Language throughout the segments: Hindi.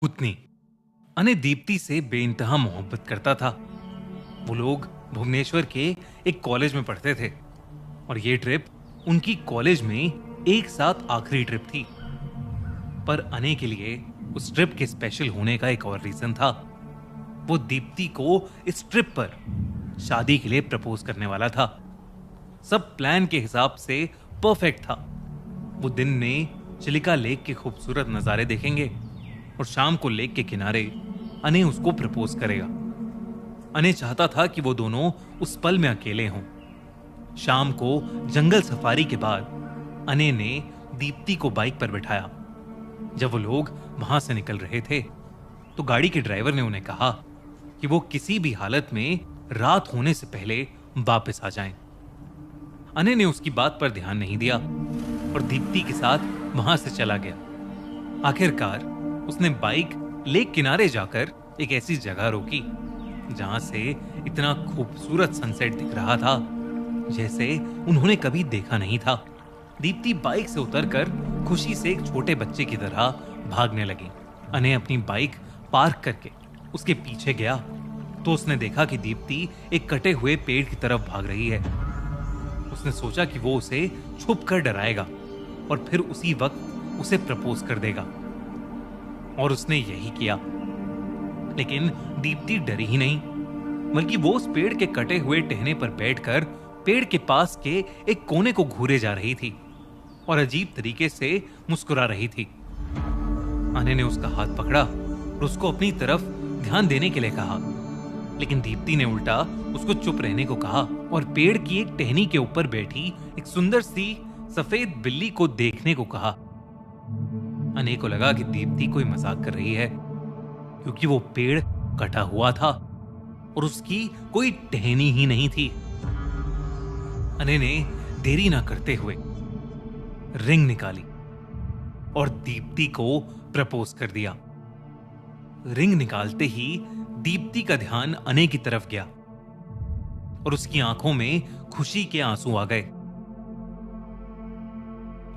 पुतनी अने दीप्ति से बेइंतहा मोहब्बत करता था। वो लोग भुवनेश्वर के एक कॉलेज में पढ़ते थे और ये ट्रिप उनकी कॉलेज में एक साथ आखिरी ट्रिप थी। पर अने के लिए उस ट्रिप के स्पेशल होने का एक और रीजन था। वो दीप्ति को इस ट्रिप पर शादी के लिए प्रपोज करने वाला था। सब प्लान के हिसाब से परफेक्ट था। वो दिन में चिलिका लेक के खूबसूरत नजारे देखेंगे और शाम को लेक के किनारे अने उसको प्रपोज करेगा। अने चाहता था कि वो दोनों उस पल में अकेले हों। शाम को जंगल सफारी के बाद अने ने दीप्ति को बाइक पर बिठाया। जब वो लोग वहां से निकल रहे थे तो गाड़ी के ड्राइवर ने उन्हें कहा कि वो किसी भी हालत में रात होने से पहले वापस आ जाएं। अने ने उसकी बात पर ध्यान नहीं दिया और दीप्ति के साथ वहां से चला गया। आखिरकार उसने बाइक लेक किनारे जाकर एक ऐसी जगह रोकी जहां से इतना खूबसूरत सनसेट दिख रहा था जैसे उन्होंने कभी देखा नहीं था। दीप्ति बाइक से उतरकर खुशी से एक छोटे बच्चे की तरह भागने लगी। अने अपनी बाइक पार्क करके उसके पीछे गया तो उसने देखा कि दीप्ति एक कटे हुए पेड़ की तरफ भाग रही है। उसने सोचा कि वो उसे छुप कर डराएगा और फिर उसी वक्त उसे प्रपोज कर देगा और उसने यही किया। लेकिन दीप्ति डरी ही नहीं, बल्कि वो उस पेड़ के कटे हुए टहने पर बैठकर पेड़ के पास के एक कोने को घूरे जा रही थी और अजीब तरीके से मुस्कुरा रही थी। अने ने उसका हाथ पकड़ा और उसको अपनी तरफ ध्यान देने के लिए कहा, लेकिन दीप्ति ने उल्टा उसको चुप रहने को कहा और पेड़ की एक टहनी के ऊपर बैठी एक सुंदर सी सफेद बिल्ली को देखने को कहा। अने को लगा कि दीप्ति कोई मजाक कर रही है, क्योंकि वो पेड़ कटा हुआ था और उसकी कोई टहनी ही नहीं थी। अने ने देरी ना करते हुए रिंग निकाली और दीप्ति को प्रपोज कर दिया। रिंग निकालते ही दीप्ति का ध्यान अने की तरफ गया और उसकी आंखों में खुशी के आंसू आ गए।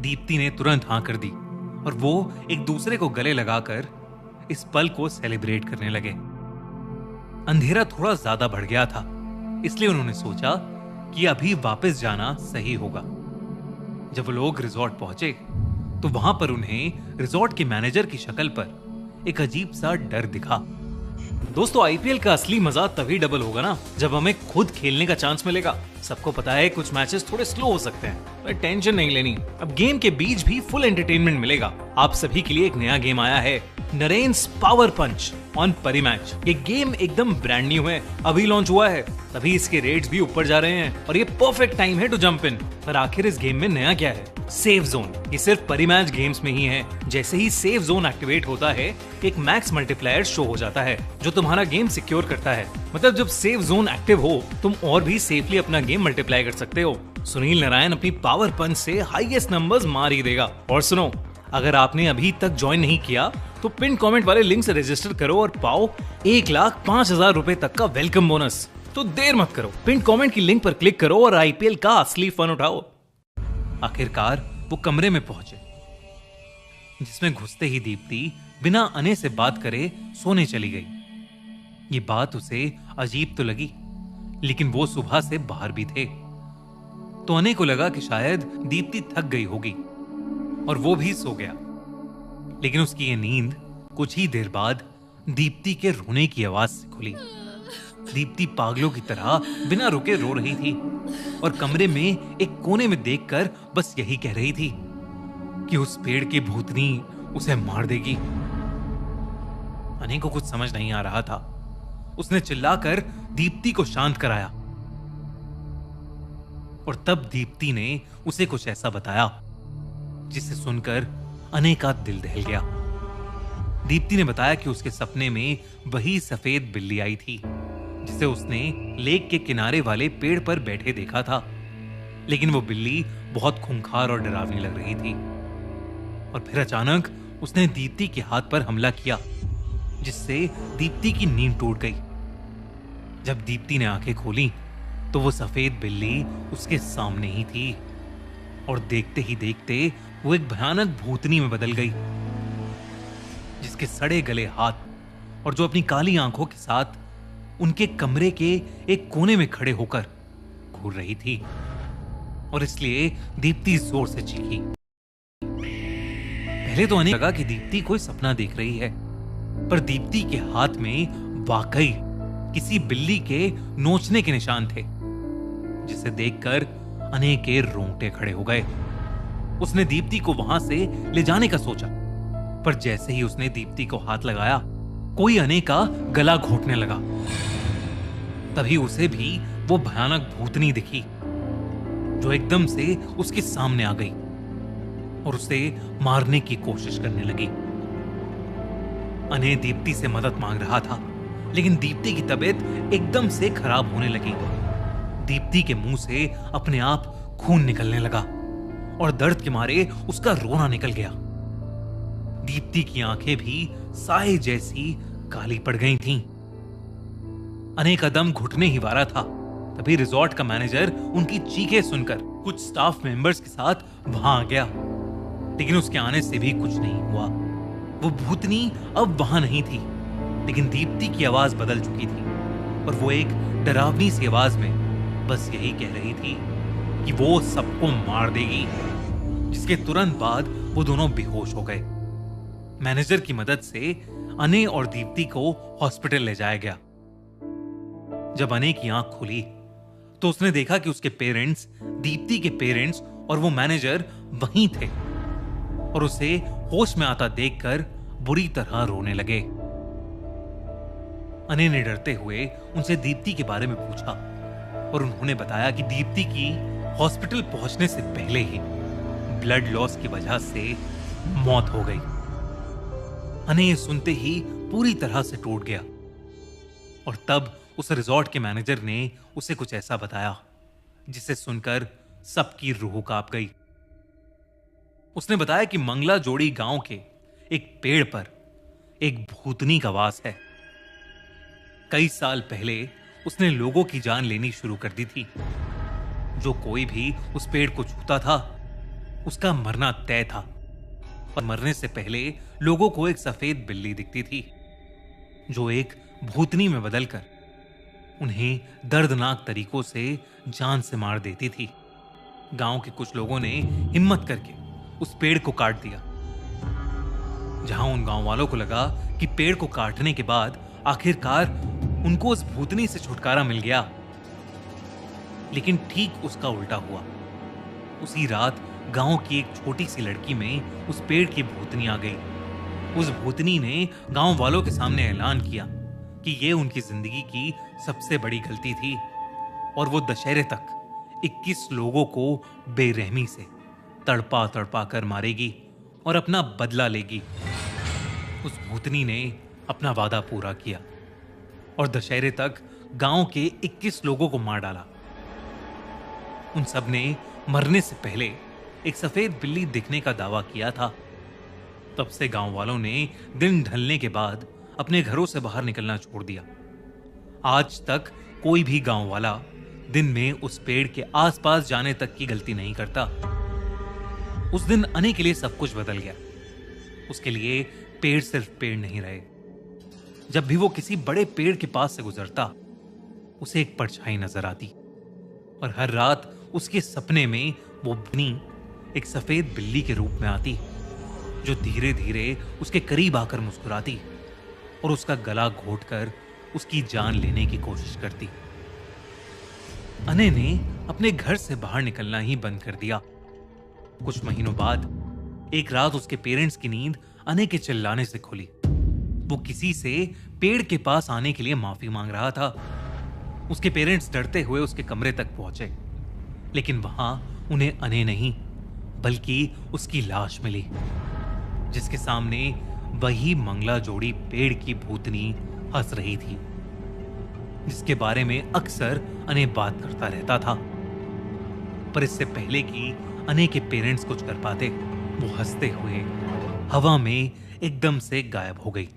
दीप्ति ने तुरंत हां कर दी और वो एक दूसरे को गले लगाकर इस पल को सेलिब्रेट करने लगे। अंधेरा थोड़ा ज्यादा बढ़ गया था, इसलिए उन्होंने सोचा कि अभी वापस जाना सही होगा। जब वो लोग रिजॉर्ट पहुंचे तो वहां पर उन्हें रिजॉर्ट के मैनेजर की शक्ल पर एक अजीब सा डर दिखा। दोस्तों, आईपीएल का असली मजा तभी डबल होगा ना जब हमें खुद खेलने का चांस मिलेगा। सबको पता है कुछ मैचेस थोड़े स्लो हो सकते हैं, पर टेंशन नहीं लेनी। अब गेम के बीच भी फुल एंटरटेनमेंट मिलेगा। आप सभी के लिए एक नया गेम आया है, नरेन्स पावर पंच ऑन परिमैच। ये गेम एकदम ब्रांड न्यू है, अभी लॉन्च हुआ है, तभी इसके रेट्स भी ऊपर जा रहे हैं और ये परफेक्ट टाइम है टू जंप इन। पर आखिर इस गेम में नया क्या है? Safe zone. ये सिर्फ परिमैच गेम्स में ही है। जैसे ही सेफ जोन एक्टिवेट होता है, एक मैक्स मल्टीप्लायर शो हो जाता है जो तुम्हारा गेम सिक्योर करता है। मतलब जब सेफ जोन एक्टिव हो, तुम और भी सेफली अपना गेम मल्टीप्लाई कर सकते हो। सुनील नारायण अपनी पावर पंच से हाईएस्ट नंबर्स मार ही देगा। और सुनो, अगर आपने अभी तक ज्वाइन नहीं किया तो पिन कमेंट वाले लिंक से रजिस्टर करो और पाओ 1,05,000 रुपए तक का वेलकम बोनस। तो देर मत करो, पिन कमेंट की लिंक पर क्लिक करो और आईपीएल का असली फन उठाओ। आखिरकार वो कमरे में पहुंचे, जिसमें घुसते ही दीप्ति बिना अने से बात करे सोने चली गई। ये बात उसे अजीब तो लगी, लेकिन वो सुबह से बाहर भी थे, तो अने को लगा कि शायद दीप्ति थक गई होगी और वो भी सो गया। लेकिन उसकी ये नींद कुछ ही देर बाद दीप्ति के रोने की आवाज से खुली। दीप्ति पागलों की तरह बिना रुके रो रही थी और कमरे में एक कोने में देखकर बस यही कह रही थी कि उस पेड़ की भूतनी उसे मार देगी। अने को कुछ समझ नहीं आ रहा था। उसने चिल्लाकर दीप्ति को शांत कराया और तब दीप्ति ने उसे कुछ ऐसा बताया जिसे सुनकर अने का दिल दहल गया। दीप्ति ने बताया कि उसके सपने में वही सफेद बिल्ली आई थी जिसे उसने लेक के किनारे वाले पेड़ पर बैठे देखा था। लेकिन वो बिल्ली बहुत खूंखार और डरावनी लग रही थी। और फिर अचानक उसने दीप्ति के हाथ पर हमला किया, जिससे दीप्ति की नींद टूट गई। जब दीप्ति ने आंखें खोली तो वो सफेद बिल्ली उसके सामने ही थी और देखते ही देखते वो एक भयानक भूतनी में बदल गई। जिसके सड़े गले हाथ और जो अपनी काली आंखों के साथ उनके कमरे के एक कोने में खड़े होकर घूर रही थी। और इसलिए दीप्ति जोर से चीखी। पहले तो अनेक लगा कि दीप्ति कोई सपना देख रही है, पर दीप्ति के हाथ में वाकई किसी बिल्ली के नोचने के निशान थे, जिसे देखकर अनेक के रोंगटे खड़े हो गए। उसने दीप्ति को वहां से ले जाने का सोचा, पर जैसे ही उसने दीप्ति को हाथ लगाया, कोई अनेक का गला घोटने लगा। तभी उसे भी वो भयानक भूतनी दिखी, जो एकदम से उसके सामने आ गई और उसे मारने की कोशिश करने लगी। अने दीप्ति से मदद मांग रहा था, लेकिन दीप्ति की तबीयत एकदम से खराब होने लगी। दीप्ति के मुंह से अपने आप खून निकलने लगा और दर्द के मारे उसका रोना निकल गया। दीप्ति की आंखें भी साए जैसी काली पड़ गई थीं। अनेक का दम घुटने ही वाला था। तभी रिजॉर्ट का मैनेजर उनकी चीखें सुनकर कुछ स्टाफ मेंबर्स के साथ वहां आ गया, लेकिन उसके आने से भी कुछ नहीं हुआ। वो भूतनी अब वहां नहीं थी, लेकिन दीप्ति की आवाज बदल चुकी थी और वो एक डरावनी सी आवाज में बस यही कह रही थी कि वो सबको मार देगी। जिसके तुरंत बाद वो दोनों बेहोश हो गए। मैनेजर की मदद से अने और दीप्ति को हॉस्पिटल ले जाया गया। जब अने की आंख खुली तो उसने देखा कि उसके पेरेंट्स, दीप्ति के पेरेंट्स और वो मैनेजर वहीं थे और उसे होश में आता देखकर बुरी तरह रोने लगे। अने ने डरते हुए उनसे दीप्ति के बारे में पूछा और उन्होंने बताया कि दीप्ति की हॉस्पिटल पहुंचने से पहले ही ब्लड लॉस की वजह से मौत हो गई। अने ये सुनते ही पूरी तरह से टूट गया और तब उस रिजॉर्ट के मैनेजर ने उसे कुछ ऐसा बताया जिसे सुनकर सबकी रूह कांप गई। उसने बताया कि मंगला जोड़ी गांव के एक पेड़ पर एक भूतनी का वास है। कई साल पहले उसने लोगों की जान लेनी शुरू कर दी थी। जो कोई भी उस पेड़ को छूता था उसका मरना तय था। और मरने से पहले लोगों को एक सफेद बिल्ली दिखती थी, जो एक भूतनी में बदलकर उन्हें दर्दनाक तरीकों से जान से मार देती थी। गांव के कुछ लोगों ने हिम्मत करके उस पेड़ को काट दिया। जहां उन गांव वालों को लगा कि पेड़ को काटने के बाद आखिरकार उनको उस भूतनी से छुटकारा मिल गया, लेकिन ठीक उसका उल्टा हुआ। उसी रात गांव की एक छोटी सी लड़की में उस पेड़ की भूतनी आ गई। उस भूतनी ने गांव वालों के सामने ऐलान किया कि ये उनकी जिंदगी की सबसे बड़ी गलती थी और वो दशहरे तक 21 लोगों को बेरहमी से तड़पा तड़पा कर मारेगी और अपना बदला लेगी। उस भूतनी ने अपना वादा पूरा किया और दशहरे तक गांव के 21 लोगों को मार डाला। उन सब ने मरने से पहले एक सफेद बिल्ली दिखने का दावा किया था। तब से गांव वालों ने दिन ढलने के बाद अपने घरों से बाहर निकलना छोड़ दिया। आज तक कोई भी गांव वाला दिन में उस पेड़ के आसपास जाने तक की गलती नहीं करता। उस दिन अने के लिए सब कुछ बदल गया। उसके लिए पेड़ सिर्फ पेड़ नहीं रहे। जब भी वो किसी बड़े पेड़ के पास से गुजरता, उसे एक परछाई नजर आती और हर रात उसके सपने में वो बनी एक सफेद बिल्ली के रूप में आती, जो धीरे धीरे उसके करीब आकर मुस्कुराती और उसका गला घोटकर उसकी जान लेने की कोशिश करती। अने ने अपने घर से बाहर निकलना ही बंद कर दिया। कुछ महीनों बाद एक रात उसके पेरेंट्स की नींद अने के चिल्लाने से खुली। वो किसी से पेड़ के पास आने के लिए माफी मांग रहा था। उसके पेरेंट्स डरते हुए उसके कमरे तक पहुंचे, लेकिन वहां उन्हें अने नहीं बल्कि उसकी लाश मिली, जिसके सामने वही मंगला जोड़ी पेड़ की भूतनी हंस रही थी, जिसके बारे में अक्सर अने बात करता रहता था। पर इससे पहले कि अने के पेरेंट्स कुछ कर पाते, वो हंसते हुए हवा में एकदम से गायब हो गई।